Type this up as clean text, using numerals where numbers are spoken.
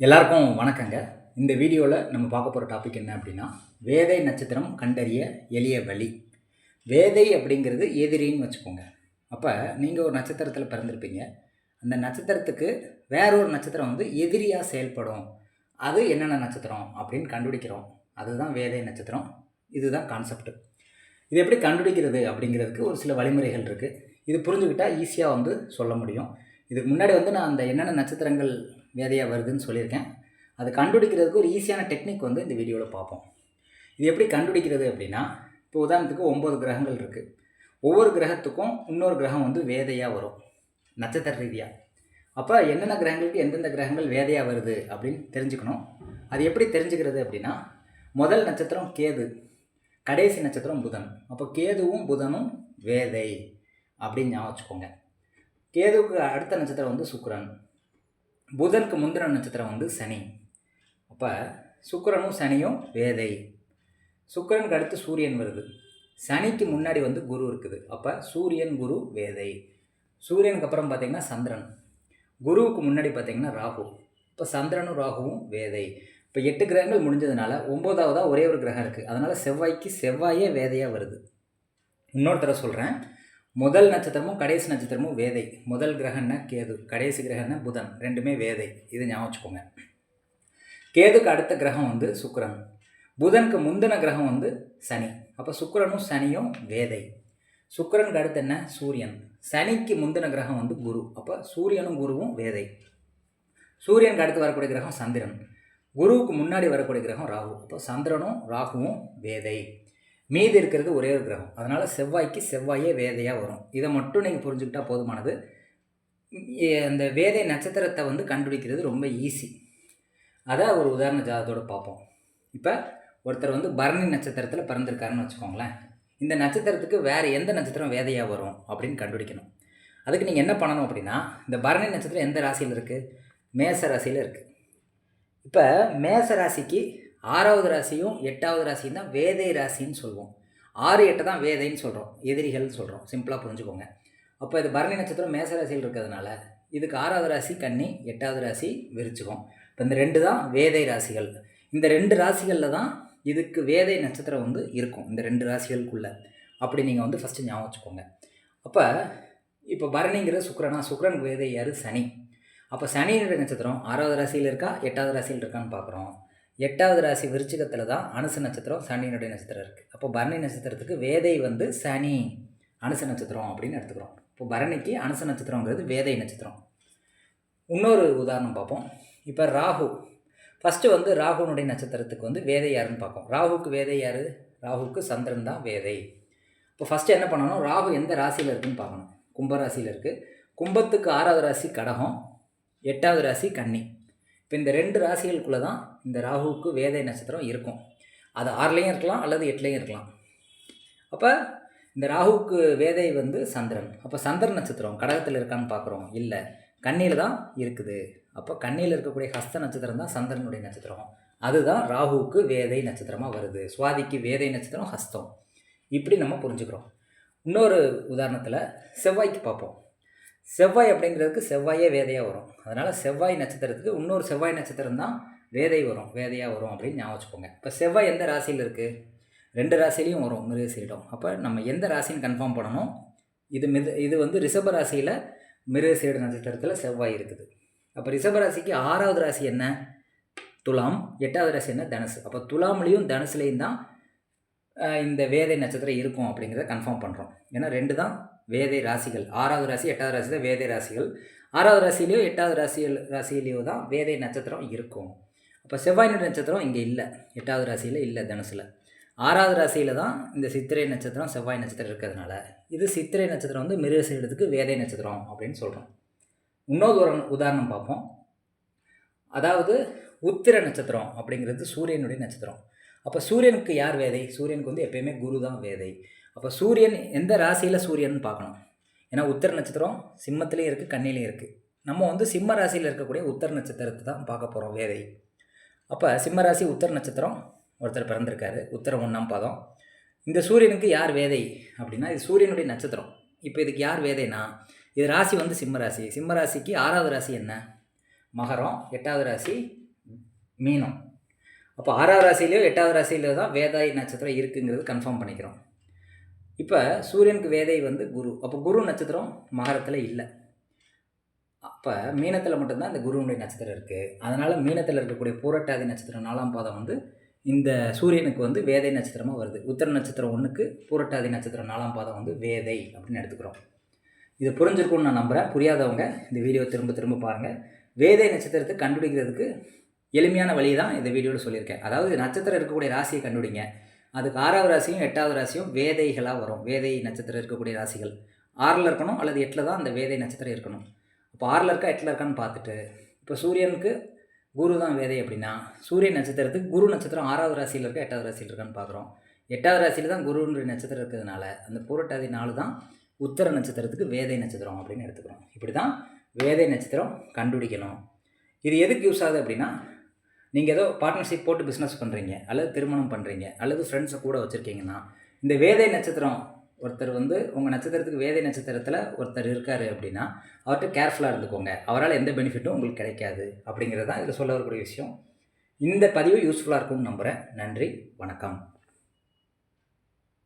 எல்லாருக்கும் வணக்கங்க. இந்த வீடியோவில் நம்ம பார்க்க போகிற டாபிக் என்ன அப்படின்னா, வேதை நட்சத்திரம் கண்டறிய எளிய வழி. வேதை அப்படிங்கிறது எதிரின்னு வச்சுக்கோங்க. அப்போ நீங்கள் ஒரு நட்சத்திரத்தில் பிறந்திருப்பீங்க. அந்த நட்சத்திரத்துக்கு வேற ஒரு நட்சத்திரம் வந்து எதிரியாக செயல்படும். அது என்னென்ன நட்சத்திரம் அப்படின்னு கண்டுபிடிக்கிறோம். அதுதான் வேதை நட்சத்திரம். இதுதான் கான்செப்ட். இது எப்படி கண்டுபிடிக்கிறது அப்படிங்கிறதுக்கு ஒரு சில வழிமுறைகள் இருக்குது. இது புரிஞ்சுக்கிட்டால் ஈஸியாக வந்து சொல்ல முடியும். இதுக்கு முன்னாடி வந்து நான் அந்த என்னென்ன நட்சத்திரங்கள் வேதையாக வருதுன்னு சொல்லியிருக்கேன். அது கண்டுபிடிக்கிறதுக்கு ஒரு ஈஸியான டெக்னிக் வந்து இந்த வீடியோவில் பார்ப்போம். இது எப்படி கண்டுபிடிக்கிறது அப்படின்னா, இப்போ உதாரணத்துக்கு 9 கிரகங்கள் இருக்குது. ஒவ்வொரு கிரகத்துக்கும் இன்னொரு கிரகம் வந்து வேதையாக வரும், நட்சத்திர ரீதியாக. அப்போ என்னென்ன கிரகங்களுக்கு எந்தெந்த கிரகங்கள் வேதையாக வருது அப்படின்னு தெரிஞ்சுக்கணும். அது எப்படி தெரிஞ்சுக்கிறது அப்படின்னா, முதல் நட்சத்திரம் கேது, கடைசி நட்சத்திரம் புதன். அப்போ கேதுவும் புதனும் வேதை அப்படின்னு ஞாபகம் வச்சுக்கோங்க. கேதுவுக்கு அடுத்த நட்சத்திரம் வந்து சுக்கிரன், புதனுக்கு முந்தின நட்சத்திரம் வந்து சனி. அப்போ சுக்கிரனும் சனியும் வேதை. சுக்கிரனுக்கு அடுத்து சூரியன் வருது, சனிக்கு முன்னாடி வந்து குரு இருக்குது. அப்போ சூரியன் குரு வேதை. சூரியனுக்கு அப்புறம் பார்த்திங்கன்னா சந்திரன், குருவுக்கு முன்னாடி பார்த்திங்கன்னா ராகு. இப்போ சந்திரனும் ராகுவும் வேதை. இப்போ 8 கிரகங்கள் முடிஞ்சதுனால 9வதாக ஒரே ஒரு கிரகம் இருக்குது. அதனால் செவ்வாய்க்கு செவ்வாயே வேதையாக வருது. இன்னொரு தடவை சொல்கிறேன், முதல் நட்சத்திரமும் கடைசி நட்சத்திரமும் வேதை. முதல் கிரகம்னா கேது, கடைசி கிரகம்னா புதன், ரெண்டுமே வேதை. இது ஞாபகம் வச்சுக்கோங்க. கேதுக்கு அடுத்த கிரகம் வந்து சுக்கிரன், புதனுக்கு முந்தின கிரகம் வந்து சனி. அப்போ சுக்கிரனும் சனியும் வேதை. சுக்கிரனுக்கு அடுத்து என்ன? சூரியன். சனிக்கு முந்தின கிரகம் வந்து குரு. அப்போ சூரியனும் குருவும் வேதை. சூரியனுக்கு அடுத்து வரக்கூடிய கிரகம் சந்திரன், குருவுக்கு முன்னாடி வரக்கூடிய கிரகம் ராகு. அப்போ சந்திரனும் ராகுவும் வேதை. மீதி இருக்கிறது ஒரே ஒரு கிரகம். அதனால் செவ்வாய்க்கு செவ்வாயே வேதையாக வரும். இதை மட்டும் நீங்கள் புரிஞ்சுக்கிட்டால் போதுமானது. அந்த வேதை நட்சத்திரத்தை வந்து கண்டுபிடிக்கிறது ரொம்ப ஈஸி. அதை ஒரு உதாரண ஜாதத்தோடு பார்ப்போம். இப்போ ஒருத்தர் வந்து பரணி நட்சத்திரத்தில் பிறந்திருக்காருன்னு வச்சுக்கோங்களேன். இந்த நட்சத்திரத்துக்கு வேறு எந்த நட்சத்திரம் வேதையாக வரும் அப்படின்னு கண்டுபிடிக்கணும். அதுக்கு நீங்கள் என்ன பண்ணணும் அப்படின்னா, இந்த பரணி நட்சத்திரம் எந்த ராசியில் இருக்குது? மேச ராசியில் இருக்குது. இப்போ மேச ராசிக்கு 6வது ராசியும் 8வது ராசியும் தான் வேதை ராசின்னு சொல்லுவோம். 6, 8 தான் வேதைன்னு சொல்கிறோம், எதிரிகள்னு சொல்கிறோம். சிம்பிளாக புரிஞ்சுக்கோங்க. அப்போ இது பரணி நட்சத்திரம் மேச ராசியில் இருக்கிறதுனால இதுக்கு 6வது ராசி கன்னி, 8வது ராசி விருச்சிகம். இப்போ இந்த 2 தான் வேதை ராசிகள். இந்த 2 ராசிகளில் தான் இதுக்கு வேதை நட்சத்திரம் வந்து இருக்கும், இந்த 2 ராசிகளுக்குள்ளே. அப்படி நீங்கள் வந்து ஃபஸ்ட்டு ஞாபகம் வச்சுக்கோங்க. அப்போ இப்போ பரணிங்கிற சுக்கிரனா, சுக்கிரனுக்கு வேதை யார்? சனி. அப்போ சனியினுடைய நட்சத்திரம் 6வது ராசியில் இருக்கா 8வது ராசியில் இருக்கான்னு பார்க்குறோம். 8வது ராசி விருச்சிகத்தில் தான் அனுச நட்சத்திரம், சனியினுடைய நட்சத்திரம் இருக்குது. அப்போ பரணி நட்சத்திரத்துக்கு வேதை வந்து சனி, அனுச நட்சத்திரம் அப்படின்னு எடுத்துக்கிறோம். இப்போ பரணிக்கு அனுச நட்சத்திரங்கிறது வேதை நட்சத்திரம். இன்னொரு உதாரணம் பார்ப்போம். இப்போ ராகு, ஃபஸ்ட்டு வந்து ராகுனுடைய நட்சத்திரத்துக்கு வந்து வேதை யாருன்னு பார்ப்போம். ராகுக்கு வேதை யார்? ராகுக்கு சந்திரன் தான் வேதை. இப்போ ஃபஸ்ட்டு என்ன பண்ணணும், ராகு எந்த ராசியில் இருக்குதுன்னு பார்க்கணும். கும்பராசியில் இருக்குது. கும்பத்துக்கு 6வது ராசி கடகம், 8வது ராசி கன்னி. இப்போ இந்த 2 ராசிகளுக்குள்ளே தான் இந்த ராகுவுக்கு வேதை நட்சத்திரம் இருக்கும். அது 6லையும் இருக்கலாம் அல்லது 8லையும் இருக்கலாம். அப்போ இந்த ராகுவுக்கு வேதை வந்து சந்திரன். அப்போ சந்திரன் நட்சத்திரம் கடகத்தில் இருக்கான்னு பார்க்குறோம், இல்லை, கன்னியில் தான் இருக்குது. அப்போ கன்னியில் இருக்கக்கூடிய ஹஸ்த நட்சத்திரம் தான் சந்திரனுடைய நட்சத்திரம். அதுதான் ராகுவுக்கு வேதை நட்சத்திரமாக வருது. சுவாதிக்கு வேதை நட்சத்திரம் ஹஸ்தம். இப்படி நம்ம புரிஞ்சுக்கிறோம். இன்னொரு உதாரணத்தில் செவ்வாய்க்கு பார்ப்போம். செவ்வாய் அப்படிங்கிறதுக்கு செவ்வாயே வேதையாக வரும். அதனால் செவ்வாய் நட்சத்திரத்துக்கு இன்னொரு செவ்வாய் நட்சத்திரம் தான் வேதையாக வரும் அப்படின்னு ஞாபகம் வச்சுக்கோங்க. இப்போ செவ்வாய் எந்த ராசியில் இருக்குது? 2 ராசிலையும் வரும், மிருகசீரிடம். அப்போ நம்ம எந்த ராசின்னு கன்ஃபார்ம் பண்ணணும். இது வந்து ரிஷப ராசியில் மிருகசீரிட நட்சத்திரத்தில் செவ்வாய் இருக்குது. அப்போ ரிஷப ராசிக்கு 6வது ராசி என்ன? துலாம். 8வது ராசி என்ன? தனுசு. அப்போ துலாம்லேயும் தனுசுலேயும் தான் இந்த வேதை நட்சத்திரம் இருக்கும் அப்படிங்கிறத கன்ஃபார்ம் பண்ணுறோம். ஏன்னா 2 தான் வேதை ராசிகள். 6வது ராசி 8வது ராசி தான் வேதை ராசிகள். 6வது ராசியிலையோ 8வது ராசியிலையோ தான் வேதை நட்சத்திரம் இருக்கும். அப்போ செவ்வாயினுடைய நட்சத்திரம் இங்கே இல்லை, 8வது ராசியில் இல்லை, தனுசில். 6வது ராசியில் தான் இந்த சித்திரை நட்சத்திரம் செவ்வாய் நட்சத்திரம் இருக்கிறதுனால இது சித்திரை நட்சத்திரம் வந்து மிருகசீரிடத்துக்கு வேதை நட்சத்திரம் அப்படின்னு சொல்கிறோம். இன்னொரு உதாரணம் பார்ப்போம். அதாவது உத்திர நட்சத்திரம் அப்படிங்கிறது சூரியனுடைய நட்சத்திரம். அப்போ சூரியனுக்கு யார் வேதை? சூரியனுக்கு வந்து எப்பயுமே குரு தான் வேதை. அப்போ சூரியன் எந்த ராசியில் சூரியன் பார்க்கணும். ஏன்னா உத்திர நட்சத்திரம் சிம்மத்திலையும் இருக்குது, கன்னிலையும் இருக்குது. நம்ம வந்து சிம்ம ராசியில் இருக்கக்கூடிய உத்திர நட்சத்திரத்தை தான் பார்க்க போகிறோம் வேதை. அப்போ சிம்ம ராசி உத்திர நட்சத்திரம் ஒருத்தர் பிறந்திருக்காரு, உத்திரம் 1ஆம் பாதம். இந்த சூரியனுக்கு யார் வேதை அப்படின்னா இது சூரியனுடைய நட்சத்திரம். இப்போ இதுக்கு யார் வேதைனா இது ராசி வந்து சிம்ம ராசி. சிம்ம ராசிக்கு 6வது ராசி என்ன? மகரம். 8வது ராசி மீனம். அப்போ 6வது ராசியிலையோ 8வது ராசியிலோ தான் வேதை நட்சத்திரம் இருக்குங்கிறது கன்ஃபார்ம் பண்ணிக்கிறோம். இப்போ சூரியனுக்கு வேதை வந்து குரு. அப்போ குரு நட்சத்திரம் மகரத்தில் இல்லை. அப்போ மீனத்தில் மட்டும்தான் இந்த குருவுடைய நட்சத்திரம் இருக்குது. அதனால் மீனத்தில் இருக்கக்கூடிய பூரட்டாதி நட்சத்திரம் 4ஆம் பாதம் வந்து இந்த சூரியனுக்கு வந்து வேதை நட்சத்திரமாக வருது. உத்திர நட்சத்திரம் 1க்கு பூரட்டாதி நட்சத்திரம் 4ஆம் பாதம் வந்து வேதை அப்படின்னு எடுத்துக்கிறோம். இது புரிஞ்சிருக்கும்னு நான் நம்புகிறேன். புரியாதவங்க இந்த வீடியோ திரும்ப திரும்ப பாருங்கள். வேதை நட்சத்திரத்தை கண்டுபிடிக்கிறதுக்கு எளிமையான வழி தான் இந்த வீடியோவில் சொல்லியிருக்கேன். அதாவது நட்சத்திரம் இருக்கக்கூடிய ராசியை கண்டுபிடிங்க. அதுக்கு 6வது ராசியும் 8வது ராசியும் வேதைகளாக வரும். வேதை நட்சத்திரம் இருக்கக்கூடிய ராசிகள் 6ல் இருக்கணும் அல்லது 8ல் தான் அந்த வேதை நட்சத்திரம் இருக்கணும். இப்போ 6ல் இருக்கா 8ல் இருக்கான்னு பார்த்துட்டு, இப்போ சூரியனுக்கு குரு தான் வேதை அப்படின்னா சூரியன் நட்சத்திரத்துக்கு குரு நட்சத்திரம் 6வது ராசியில் இருக்கா 8வது ராசியில் இருக்கான்னு பார்க்குறோம். 8வது ராசியில் தான் குருன்ற நட்சத்திரம் இருக்கிறதுனால அந்த பூரட்டாதி 4 தான் உத்தர நட்சத்திரத்துக்கு வேதை நட்சத்திரம் அப்படின்னு எடுத்துக்கிறோம். இப்படி தான் வேதை நட்சத்திரம் கண்டுபிடிக்கணும். இது எதுக்கு யூஸ் ஆகுது அப்படின்னா, நீங்கள் ஏதோ பார்ட்னர்ஷிப் போட்டு பிஸ்னஸ் பண்ணுறீங்க அல்லது திருமணம் பண்ணுறீங்க அல்லது ஃப்ரெண்ட்ஸை கூட வச்சுருக்கீங்கன்னா, இந்த வேதை நட்சத்திரம் ஒருத்தர் வந்து உங்கள் நட்சத்திரத்துக்கு வேதை நட்சத்திரத்தில் ஒருத்தர் இருக்கார் அப்படின்னா அவர்கிட்ட கேர்ஃபுல்லாக இருந்துக்கோங்க. அவரால் எந்த பெனிஃபிட்டும் உங்களுக்கு கிடைக்காது அப்படிங்கிறது தான் இதில் சொல்ல வரக்கூடிய விஷயம். இந்த பதிவு யூஸ்ஃபுல்லாக இருக்கும்னு நம்புகிறேன். நன்றி, வணக்கம்.